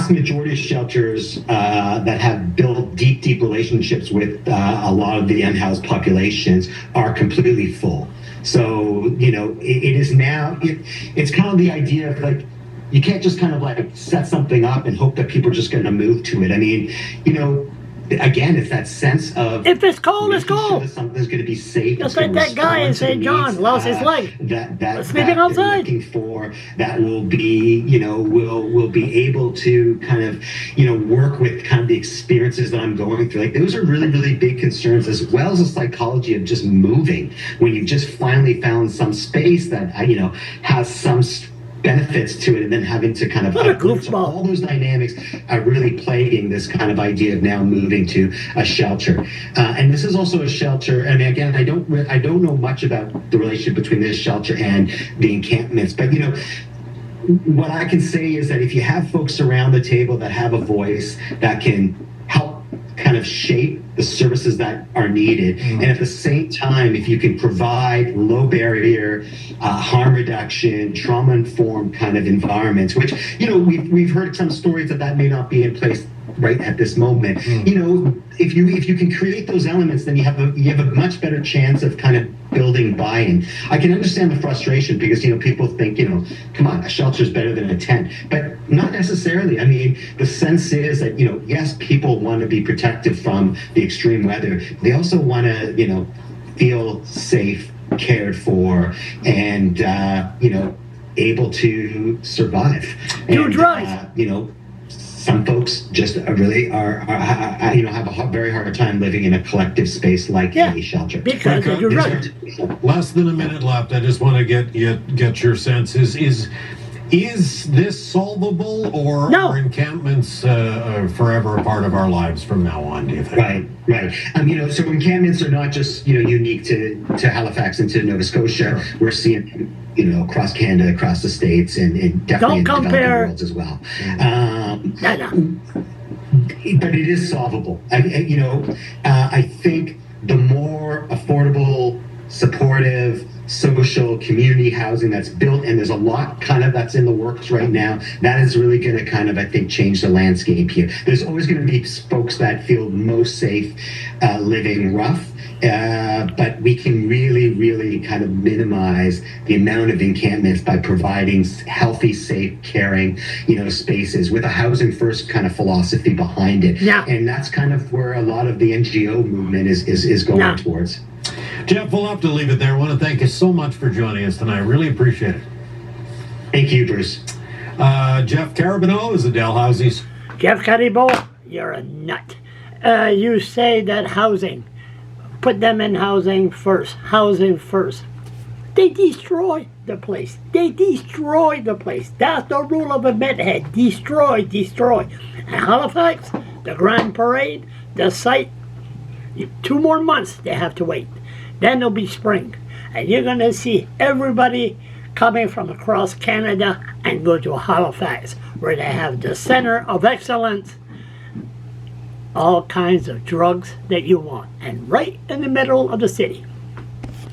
vast majority of shelters that have built deep relationships with a lot of the unhoused populations are completely full. So, you know, it is now, it's kind of the idea of like, you can't just kind of like set something up and hope that people are just going to move to it. I mean, you know, again, it's that sense of if it's cold, it's cold. Sure that something's going to be safe. Just like that guy in St. John lost his leg. Sleeping outside. Looking for that will be, you know, will be able to kind of, you know, work with kind of the experiences that I'm going through. Like those are really big concerns, as well as the psychology of just moving when you've just finally found some space that, you know, has some benefits to it, and then having to kind of so all those dynamics are really plaguing this kind of idea of now moving to a shelter. And this is also a shelter. I mean, again, I don't know much about the relationship between this shelter and the encampments, but you know, what I can say is that if you have folks around the table that have a voice that can help kind of shape the services that are needed, and at the same time, if you can provide low barrier, harm reduction, trauma informed kind of environments, which, you know, we've heard some stories that may not be in place right at this moment. You know, if you can create those elements, then you have a much better chance of kind of building buy-in. I can understand the frustration because, you know, people think, you know, come on, a shelter is better than a tent, but not necessarily. I mean, the sense is that, you know, yes, people want to be protected from the extreme weather. They also want to, you know, feel safe, cared for, and you know, able to survive. You drive. You know, some folks just really are you know, have a very hard time living in a collective space like a shelter. Because you're right. Less than a minute left. I just want to get your sense. Is this solvable, or no. are encampments forever a part of our lives from now on, do you think? Right. You know, so encampments are not just, you know, unique to Halifax and to Nova Scotia. Sure. We're seeing, you know, across Canada, across the States, and definitely in the developing worlds as well. But it is solvable. You know, I think the more affordable, supportive, social community housing that's built, and there's a lot kind of that's in the works right now, that is really going to kind of, I think, change the landscape here. There's always going to be folks that feel most safe living rough, but we can really kind of minimize the amount of encampments by providing healthy, safe, caring, you know, spaces with a housing first kind of philosophy behind it. Yeah. And that's kind of where a lot of the NGO movement is going towards. Jeff, we'll have to leave it there. I want to thank you so much for joining us tonight. I really appreciate it. Thank you, Bruce. Jeff Karabanow is the Dalhousies. Jeff Karabanow, you're a nut. You say that housing, put them in housing first. They destroy the place. That's the rule of a bedhead. Destroy. And Halifax, the Grand Parade, the site, 2 more months they have to wait. Then it'll be spring. And you're going to see everybody coming from across Canada and go to Halifax, where they have the center of excellence, all kinds of drugs that you want, and right in the middle of the city.